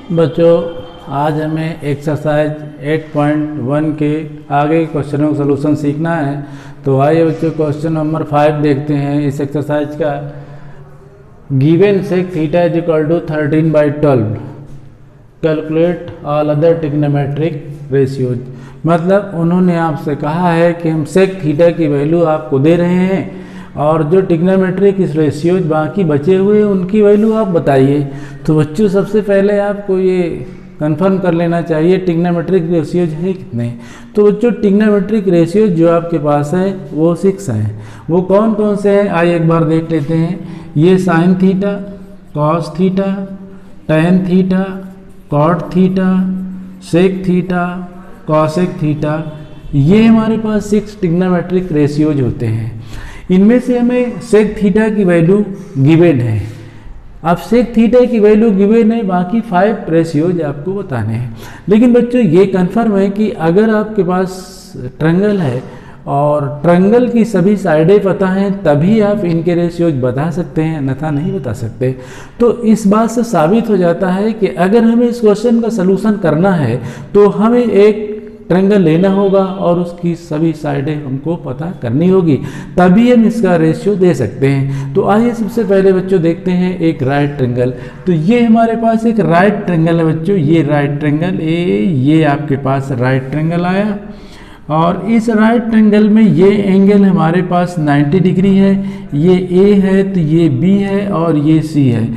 बच्चों, आज हमें एक्सरसाइज 8.1 के आगे के क्वेश्चनों का सलूशन सीखना है। तो आइए बच्चों, क्वेश्चन नंबर 5 देखते हैं इस एक्सरसाइज का। Given sec theta is equal to 13/12, calculate all other trigonometric ratios. मतलब उन्होंने आपसे कहा है कि हम सेक थीटा की वैल्यू आपको दे रहे हैं और जो ट्रिग्नोमेट्रिक रेशियोज बाकी बचे हुए उनकी वैल्यू आप बताइए। तो बच्चों, सबसे पहले आपको ये कंफर्म कर लेना चाहिए ट्रिग्नोमेट्रिक रेशियोज है कितने। तो बच्चों, ट्रिग्नोमेट्रिक रेशियोज जो आपके पास है वो 6 हैं। वो कौन कौन से हैं आइए एक बार देख लेते हैं। ये sine theta, cos theta, tan theta, cot theta, sec theta, cosec theta, ये हमारे पास 6 ट्रिग्नोमेट्रिक रेशियोज होते हैं। इनमें से हमें सेक थीटा की वैल्यू गिवन है। अब सेक थीटा की वैल्यू गिवन है, बाकी 5 रेशियोज आपको बताने हैं। लेकिन बच्चों, ये कंफर्म है कि अगर आपके पास ट्रायंगल है और ट्रायंगल की सभी साइडें पता हैं तभी आप इनके रेशियोज बता सकते हैं, अन्यथा नहीं बता सकते। तो इस बात से साबित हो जाता है कि अगर हमें इस क्वेश्चन का सलूशन करना है तो हमें एक ट्रायंगल लेना होगा और उसकी सभी साइडें हमको पता करनी होगी, तभी हम इसका रेशियो दे सकते हैं। तो आइए सबसे पहले बच्चों देखते हैं एक राइट ट्रायंगल। तो ये हमारे पास एक राइट ट्रायंगल है बच्चों, ये राइट ट्रायंगल ये आपके पास राइट ट्रायंगल आया। और इस राइट ट्रायंगल में ये एंगल हमारे पास 90 डिग्री है, ये ए है तो ये बी है और ये सी है।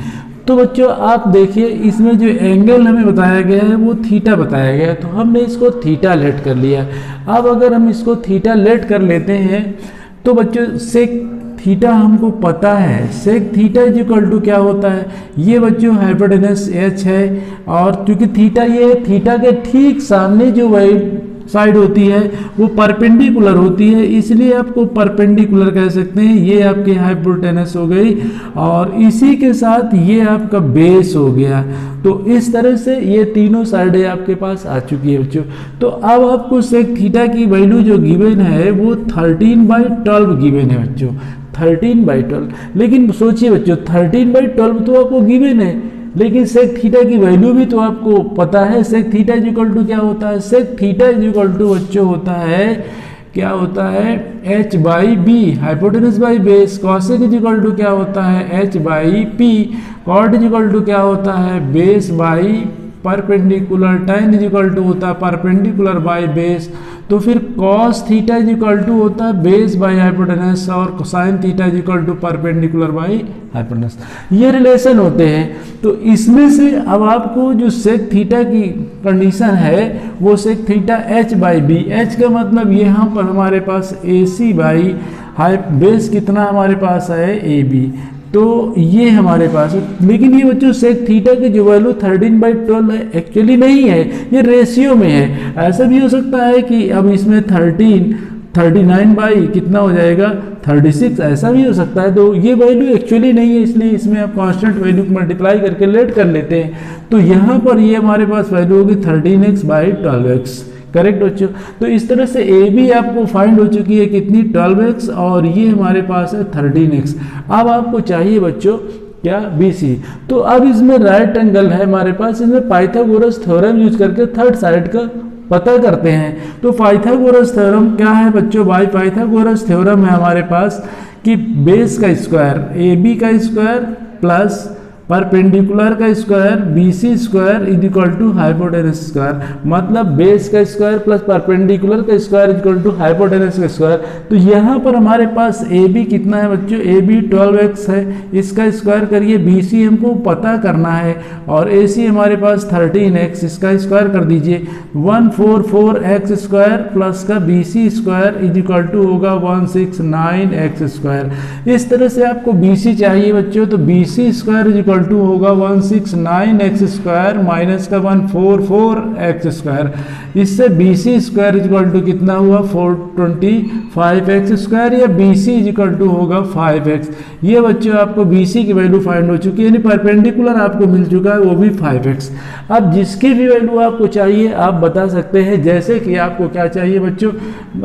तो बच्चों आप देखिए, इसमें जो एंगल हमें बताया गया है वो थीटा बताया गया है, तो हमने इसको थीटा लेट कर लिया। अब अगर हम इसको थीटा लेट कर लेते हैं तो बच्चों सेक थीटा हमको पता है। Sec theta is equal to क्या होता है, ये बच्चों हाइपोटेनस एच है। और क्योंकि थीटा ये थीटा के ठीक सामने जो साइड होती है वो परपेंडिकुलर होती है, इसलिए आपको परपेंडिकुलर कह सकते हैं। ये आपकी हाइपोटेनस हो गई और इसी के साथ ये आपका बेस हो गया। तो इस तरह से ये तीनों साइडें आपके पास आ चुकी है बच्चों। तो अब आपको सेक थीटा की वैल्यू जो गिवन है वो 13/12 गिवन है बच्चों, 13/12। लेकिन सोचिए बच्चों, 13/12 तो आपको गिवन है, लेकिन सेक थीटा की वैल्यू भी तो आपको पता है। Sec theta is equal to क्या होता है, sec theta is equal to बच्चों होता है, क्या होता है, h by b, hypotenuse by base. Cosec is equal to क्या होता है, h by p. Cot is equal to क्या होता है, base by perpendicular. Tan is equal to होता है परपेंडिकुलर बाई बेस। तो फिर cos theta is equal to होता है बेस बाई हाइपोटेनस और sine theta is equal to perpendicular by hypotenuse. ये रिलेशन होते हैं। तो इसमें से अब आपको जो सेक थीटा की कंडीशन है वो sec theta h by b. H का मतलब यहाँ पर हमारे पास ए सी बाई बेस कितना हमारे पास है, ए बी। तो ये हमारे पास है। लेकिन ये बच्चों सेक थीटा की जो वैल्यू 13/12 है एक्चुअली नहीं है, ये रेशियो में है। ऐसा भी हो सकता है कि अब इसमें 39 बाई कितना हो जाएगा, 36, ऐसा भी हो सकता है। तो ये वैल्यू एक्चुअली नहीं है, इसलिए इसमें आप कांस्टेंट वैल्यू को मल्टीप्लाई करके लेट कर लेते हैं। तो यहाँ पर ये हमारे पास वैल्यू होगी 13x/12x। करेक्ट बच्चों। तो इस तरह से ए बी आपको फाइंड हो चुकी है कितनी, 12x, और ये हमारे पास है 13x। अब आपको चाहिए बच्चों क्या, बी सी। तो अब इसमें राइट एंगल है हमारे पास, इसमें पाइथागोरस थ्योरम यूज करके थर्ड साइड का पता करते हैं। तो पाइथागोरस थ्योरम क्या है बच्चों, बाई पाइथागोरस थ्योरम है हमारे पास कि बेस का स्क्वायर ए बी का स्क्वायर प्लस परपेंडिकुलर का square b c square is equal to hypotenuse square. मतलब बेस का स्क्वायर प्लस परपेंडिकुलर का square is equal to hypotenuse का स्क्वायर। तो यहाँ पर हमारे पास ए बी कितना है बच्चों, ए बी 12x है, इसका स्क्वायर करिए। बी सी हमको पता करना है और ए सी हमारे पास 13x, इसका स्क्वायर कर दीजिए। 144x स्क्वायर प्लस का b c square is equal to होगा 169x स्क्वायर। इस तरह से आपको बी सी चाहिए बच्चों। तो b c square is equal to होगा 169x स्क्वायर माइनस का 144x स्क्वायर। इससे b c square is equal to कितना हुआ, 425x स्क्वायर, या b c is equal to होगा 5x। ये बच्चों आपको बी सी की वैल्यू फाइंड हो चुकी है, यानी परपेंडिकुलर आपको मिल चुका है वो भी 5x। अब जिसकी भी वैल्यू आपको चाहिए आप बता सकते हैं। जैसे कि आपको क्या चाहिए बच्चों,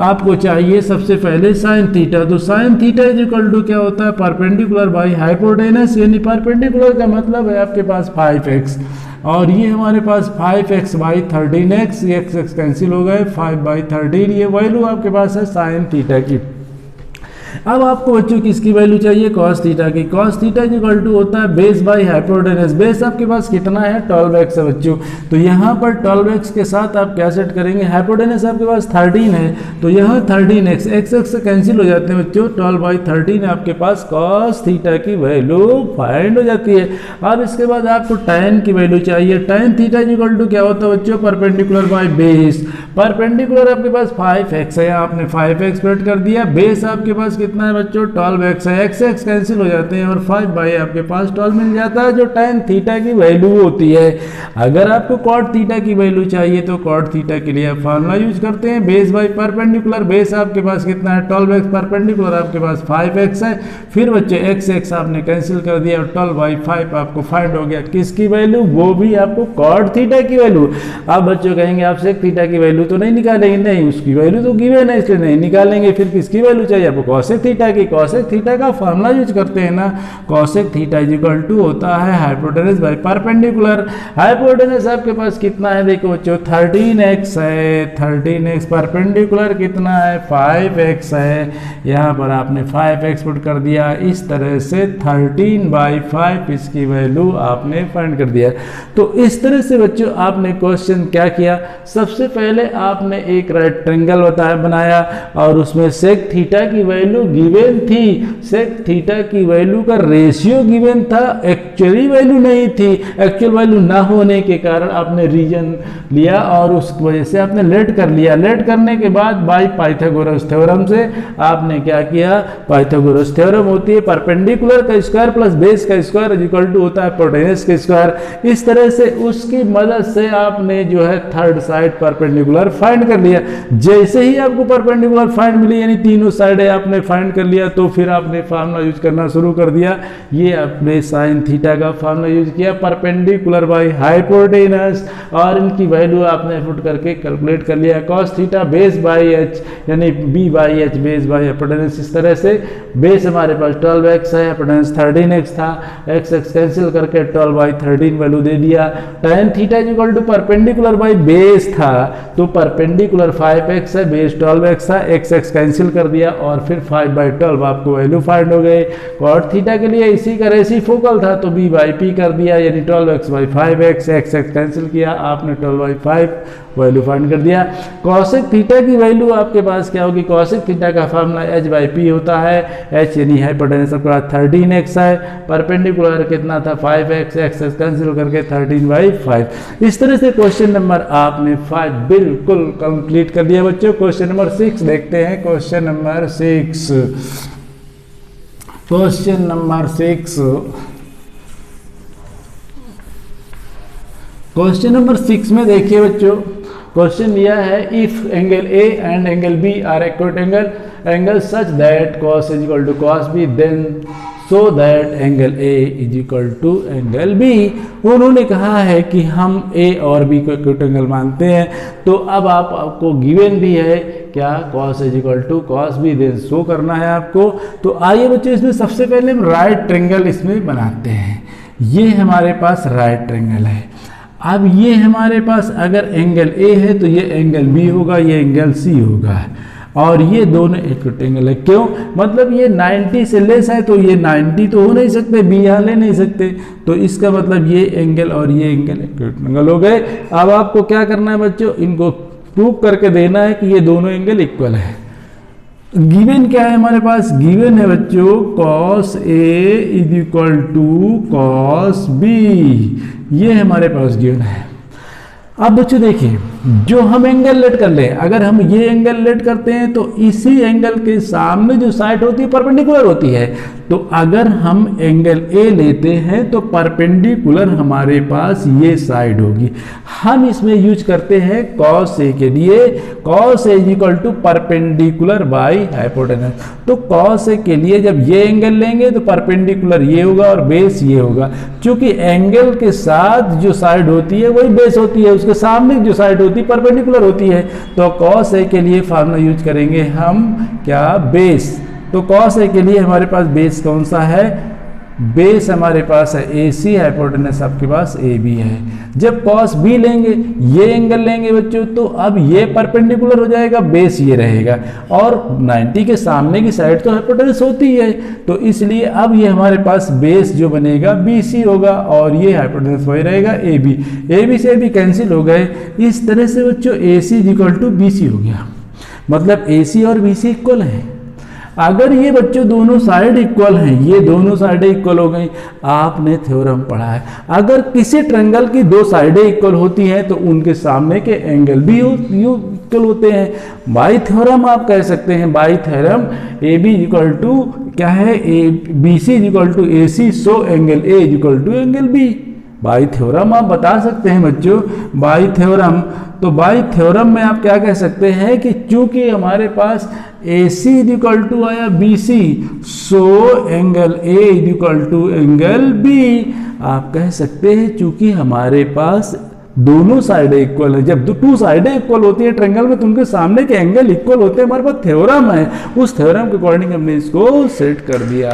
आपको चाहिए सबसे पहले साइन थीटा। तो sine theta is equal to क्या होता है, परपेंडिकुलर बाई हाइपोटेनस, यानी परपेंडिकुलर का मतलब है आपके पास 5x। और ये हमारे पास 5x/13x, ये x कैंसिल हो गए, 5/13 ये वैल्यू आपके पास है साइन थीटा की। अब आपको बच्चों किसकी वैल्यू चाहिए, कॉस थीटा की। कॉस थीटा इक्वल टू होता है बेस बाई हाइपोटेनस। बेस आपके पास कितना है, 12x है बच्चों। तो यहाँ पर 12x के साथ आप क्या सेट करेंगे, हाइपोटेनस आपके पास 13 है, तो यहाँ 13x, x से कैंसिल हो जाते हैं बच्चों, 12/13 आपके पास कॉस थीटा की वैल्यू फाइंड हो जाती है। अब इसके बाद आपको tan की वैल्यू चाहिए। tan थीटा इक्वल टू क्या होता है बच्चों, परपेंडिकुलर बाई बेस। परपेंडिकुलर आपके पास 5x है, आपने 5x प्लट कर दिया, बेस आपके पास कितना है बच्चों, 12x है, x कैंसिल हो जाते हैं और 5 आपके पास 12 मिल जाता है, जो tan थीटा की वैल्यू होती है। अगर आपको cot थीटा की वैल्यू चाहिए तो cot थीटा के लिए आप फार्मूला यूज करते हैं, बेस बाई परपेंडिकुलर। बेस आपके पास कितना है, 12x, परपेंडिकुलर आपके पास 5x है, फिर बच्चे x आपने कैंसिल कर दिया और 12/5 आपको फाइंड हो गया किसकी वैल्यू, वो भी आपको cot थीटा की वैल्यू। अब बच्चों कहेंगे आप sec थीटा की वैल्यू तो नहीं निकालेंगे, नहीं उसकी वैल्यू तो गिवन है इसलिए नहीं निकालेंगे, फिर किसकी वैल्यू चाहिए आपको, cosec थीटा की। cosec थीटा का फॉर्मूला यूज करते हैं ना, cosec थीटा इक्वल टू होता है हाइपोटेनस बाय परपेंडिकुलर। हाइपोटेनस आपके पास कितना है, देखो बच्चों 13x है, 13x, परपेंडिकुलर कितना है 5x है, यहाँ पर आपने 5x पुट कर दिया, इस तरह से 13/5 इसकी वैल्यू आपने फाइंड कर दिया। तो इस तरह से बच्चों आपने क्वेश्चन क्या किया, सबसे पहले आपने एक राइट ट्रायंगल बनाया और उसमें सेक थीटा की वैल्यू गिवन थी, सेक थीटा की वैल्यू का रेशियो गिवन था, एक्चुअली वैल्यू नहीं थी। एक्चुअल वैल्यू ना होने के कारण आपने रीजन लिया और उस वजह से आपने लेट कर लिया। लेट करने के बाद बाय पाइथागोरस थ्योरम से आपने क्या किया, पाइथागोरस थ्योरम होती है परपेंडिकुलर का स्क्वायर प्लस बेस का स्क्वायर इक्वल टू होता है हाइपोटेनस का स्क्वायर। इस तरह से उसकी मदद से आपने जो है थर्ड साइड परपेंडिकुलर फाइंड कर लिया। जैसे ही आपको परपेंडिकुलर फाइंड मिली, यानी तीनों साइड आपने फाइंड कर लिया, तो फिर आपने फार्मूला यूज करना शुरू कर दिया। ये आपने साइन थीटा का फार्मूला यूज किया, परपेंडिकुलर बाय हाइपोटेनस, और इनकी वैल्यू आपने पुट करके कैलकुलेट कर लिया। Cos theta base by H यानी B by H base by hypotenuse. इस तरह से बेस हमारे पास 12x है, हाइपोटेनस 13x था, x कैंसिल करके 12/13 वैल्यू दे दिया। tan theta equal to perpendicular by base था, तो परपेंडिकुलर 5x है, बेस 12x था, x कैंसिल कर दिया और फिर 5/12 आपको वैल्यू फाइंड हो गई। cot थीटा के लिए इसी का रेसिप्रोकल था तो b/p कर दिया, यानी 12x/5x, x कैंसिल किया, आपने 12/5 वैल्यू फाइंड कर दिया। cosec थीटा की वैल्यू आपके पास क्या होगी, cosec थीटा का फार्मूला h/p होता है, h यानी हाइपोटेनस आपके पास 13x है, परपेंडिकुलर कितना था 5x, x कैंसिल करके 13/5। इस तरह से क्वेश्चन नंबर आपने 5 बिल्कुल कंप्लीट कर दिया बच्चों। क्वेश्चन नंबर 6 देखते हैं। Question number 6, question number 6, question number 6 में देखिए बच्चों, क्वेश्चन दिया है if angle A and angle B are acute angle such that cos is equal to cos B, then so that angle A is equal to angle B. उन्होंने कहा है कि हम ए और बी को एक्यूट एंगल मानते हैं, तो अब आपको गिवन भी है क्या, cos is equal to cos B, then so करना है आपको। तो आइए बच्चों, इसमें सबसे पहले हम राइट ट्रायंगल इसमें बनाते हैं। ये हमारे पास राइट ट्रायंगल है। अब ये हमारे पास अगर एंगल ए है तो ये एंगल बी होगा, ये एंगल सी होगा, और ये दोनों एक्यूट एंगल है। क्यों, मतलब ये 90 से लेस है तो ये 90 तो हो नहीं सकते, बी यहाँ ले नहीं सकते, तो इसका मतलब ये एंगल और ये एंगल एक्यूट एंगल हो गए। अब आपको क्या करना है बच्चों, इनको प्रूव करके देना है कि ये दोनों एंगल इक्वल है। गिवन क्या है हमारे पास, गिवन है बच्चों cos A is equal to cos B, ये हमारे पास गिवन है। अब बच्चों देखिए, जो हम एंगल लेट कर ले, अगर हम ये एंगल लेट करते हैं तो इसी एंगल के सामने जो साइड होती है परपेंडिकुलर होती है, तो अगर हम एंगल ए लेते हैं तो परपेंडिकुलर हमारे पास ये साइड होगी। हम इसमें यूज करते हैं cos ए के लिए, cos A equal to perpendicular by hypotenuse. तो cos ए के लिए जब ये एंगल लेंगे तो परपेंडिकुलर ये होगा और बेस ये होगा, क्योंकि एंगल के साथ जो साइड होती है वही बेस होती है, उसके सामने जो साइड होती है परपेंडिकुलर होती है। तो cos ए के लिए फार्मूला यूज करेंगे हम क्या, बेस। तो cos ए के लिए हमारे पास बेस कौन सा है, बेस हमारे पास है AC, हाइपोटेनस आपके पास AB है। जब cos B लेंगे, ये एंगल लेंगे बच्चों, तो अब ये परपेंडिकुलर हो जाएगा, बेस ये रहेगा, और 90 के सामने की साइड तो हाइपोटेनस होती है, तो इसलिए अब ये हमारे पास बेस जो बनेगा BC होगा, और ये हाइपोटेनस वही रहेगा AB। AB से AB कैंसिल हो गए। इस तरह से बच्चों AC = BC हो गया, मतलब AC और BC इक्वल है। अगर ये बच्चों दोनों साइड इक्वल हैं, ये दोनों साइडें इक्वल हो गई, आपने थ्योरम पढ़ा है, अगर किसी ट्रायंगल की दो साइडें इक्वल होती हैं तो उनके सामने के एंगल भी इक्वल होते हैं। बाई थ्योरम आप कह सकते हैं, बाई थ्योरम AB क्या है, BC = AC, so angle A = angle B। By theorem आप बता सकते हैं बच्चों, बाई थ्योरम, तो बाई थ्योरम में आप क्या कह सकते हैं कि चूंकि हमारे पास AC = आया BC, so angle A = angle B। आप कह सकते हैं चूंकि हमारे पास दोनों साइडें इक्वल है, जब टू साइडें इक्वल होती है ट्रायंगल में तो उनके सामने के एंगल इक्वल होते हैं, हमारे पास थ्योरम है, उस थ्योरम के अकॉर्डिंग हमने इसको सेट कर दिया।